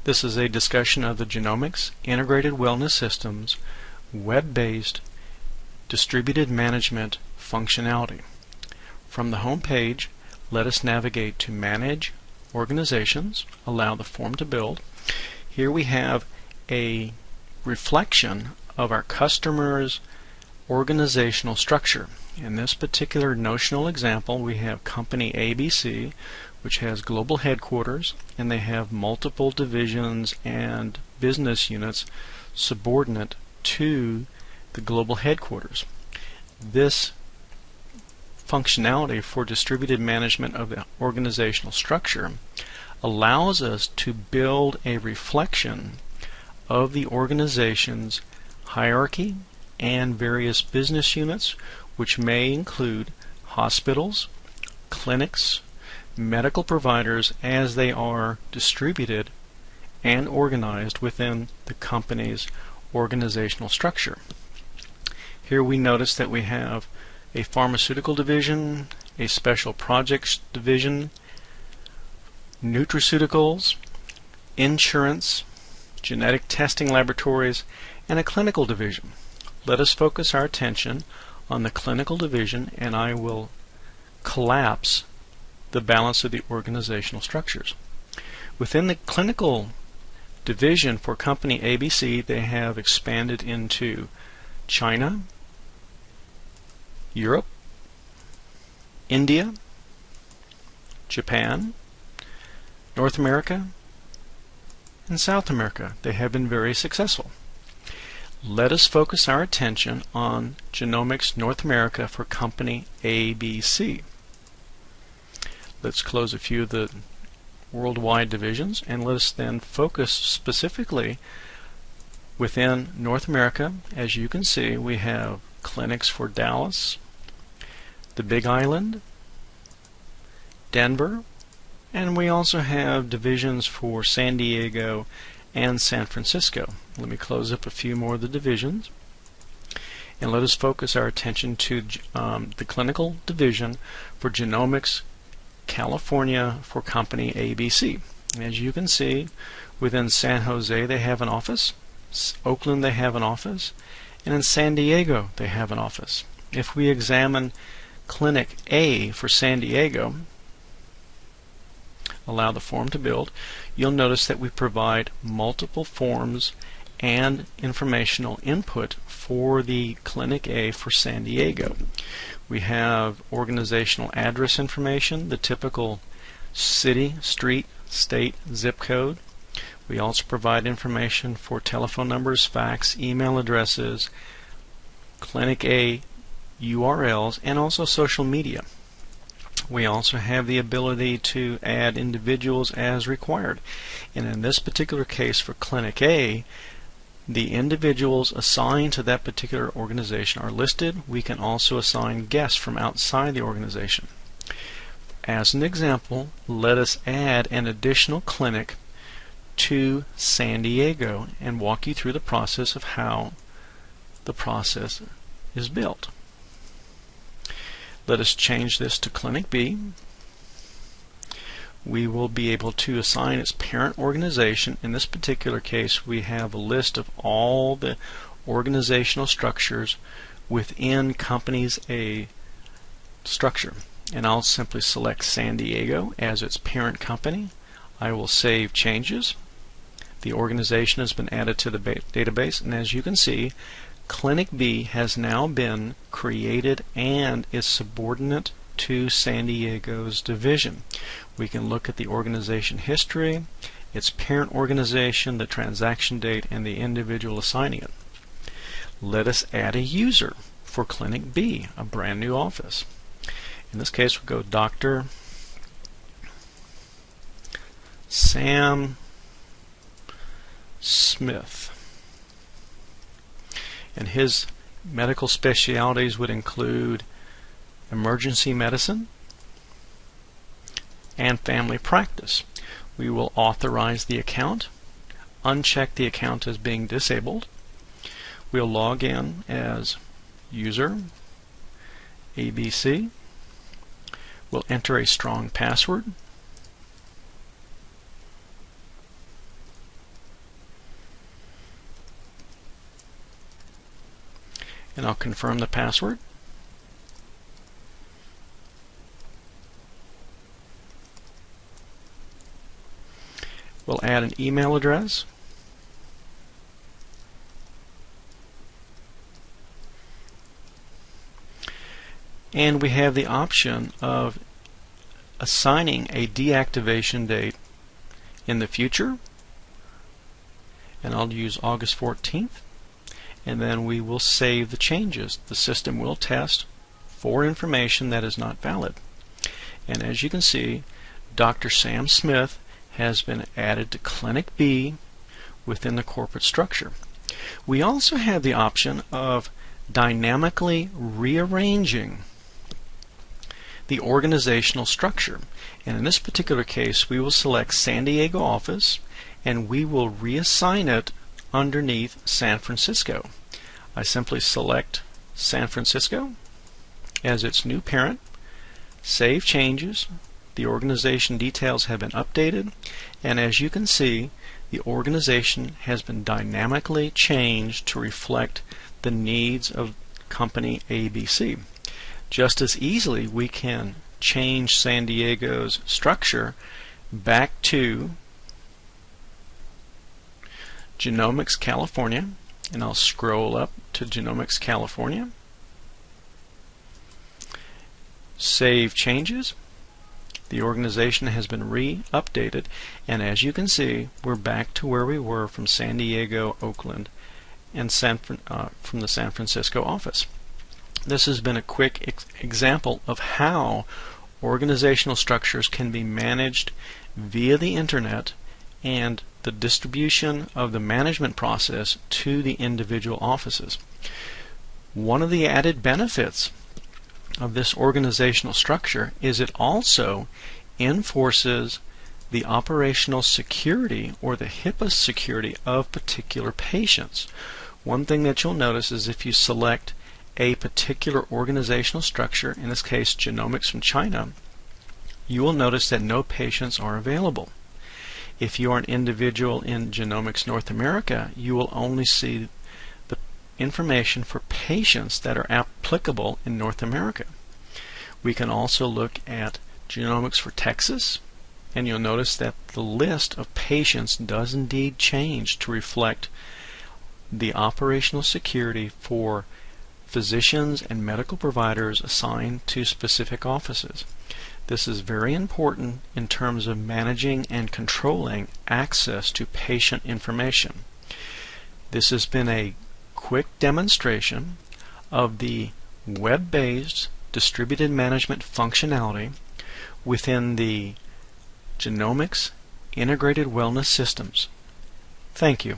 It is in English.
This is a discussion of the Genomics Integrated Wellness Systems web-based distributed management functionality. From the home page, let us navigate to Manage Organizations, allow the form to build. Here we have a reflection of our customer's organizational structure. In this particular notional example, we have company ABC, which has global headquarters, and they have multiple divisions and business units subordinate to the global headquarters. This functionality for distributed management of the organizational structure allows us to build a reflection of the organization's hierarchy and various business units, which may include hospitals, clinics, medical providers as they are distributed and organized within the company's organizational structure. Here we notice that we have a pharmaceutical division, a special projects division, nutraceuticals, insurance, genetic testing laboratories, and a clinical division. Let us focus our attention on the clinical division, and I will collapse the balance of the organizational structures. Within the clinical division for company ABC, they have expanded into China, Europe, India, Japan, North America, and South America. They have been very successful. Let us focus our attention on Genomics North America for company ABC. Let's close a few of the worldwide divisions, and let us then focus specifically within North America. As you can see, we have clinics for Dallas, the Big Island, Denver, and we also have divisions for San Diego and San Francisco. Let me close up a few more of the divisions, and let us focus our attention to the clinical division for Genomics California for company ABC. As you can see, within San Jose they have an office, Oakland they have an office, and in San Diego they have an office. If we examine Clinic A for San Diego, allow the form to build, you'll notice that we provide multiple forms and informational input for the Clinic A for San Diego. We have organizational address information, the typical city, street, state, zip code. We also provide information for telephone numbers, fax, email addresses, Clinic A URLs, and also social media. We also have the ability to add individuals as required. And in this particular case for Clinic A, the individuals assigned to that particular organization are listed. We can also assign guests from outside the organization. As an example, let us add an additional clinic to San Diego and walk you through the process of how the process is built. Let us change this to Clinic B. We will be able to assign its parent organization. In this particular case, we have a list of all the organizational structures within companies A structure. And I'll simply select San Diego as its parent company. I will save changes. The organization has been added to the database, and as you can see, Clinic B has now been created and is subordinate to San Diego's division. We can look at the organization history, its parent organization, the transaction date, and the individual assigning it. Let us add a user for Clinic B, a brand new office. In this case, we'll go Dr. Sam Smith. And his medical specialties would include emergency medicine and family practice. We will authorize the account, uncheck the account as being disabled. We'll log in as user ABC. We'll enter a strong password. and I'll confirm the password. We'll add an email address. And we have the option of assigning a deactivation date in the future, and I'll use August 14th, and then we will save the changes. The system will test for information that is not valid. And as you can see, Dr. Sam Smith has been added to Clinic B within the corporate structure. We also have the option of dynamically rearranging the organizational structure. And in this particular case, we will select San Diego office and we will reassign it underneath San Francisco. I simply select San Francisco as its new parent, save changes. The organization details have been updated, and as you can see, the organization has been dynamically changed to reflect the needs of company ABC. Just as easily, we can change San Diego's structure back to Genomics California, and I'll scroll up to Genomics California, save changes. The organization has been re-updated, and as you can see, we're back to where we were from San Diego, Oakland, and from the San Francisco office. This has been a quick example of how organizational structures can be managed via the internet and the distribution of the management process to the individual offices. One of the added benefits of this organizational structure is it also enforces the operational security or the HIPAA security of particular patients. One thing that you'll notice is if you select a particular organizational structure, in this case Genomics from China, you will notice that no patients are available. If you are an individual in Genomics North America, you will only see the information for patients that are applicable in North America. We can also look at Genomics for Texas, and you'll notice that the list of patients does indeed change to reflect the operational security for physicians and medical providers assigned to specific offices. This is very important in terms of managing and controlling access to patient information. This has been a quick demonstration of the web-based distributed management functionality within the Genomics Integrated Wellness Systems. Thank you.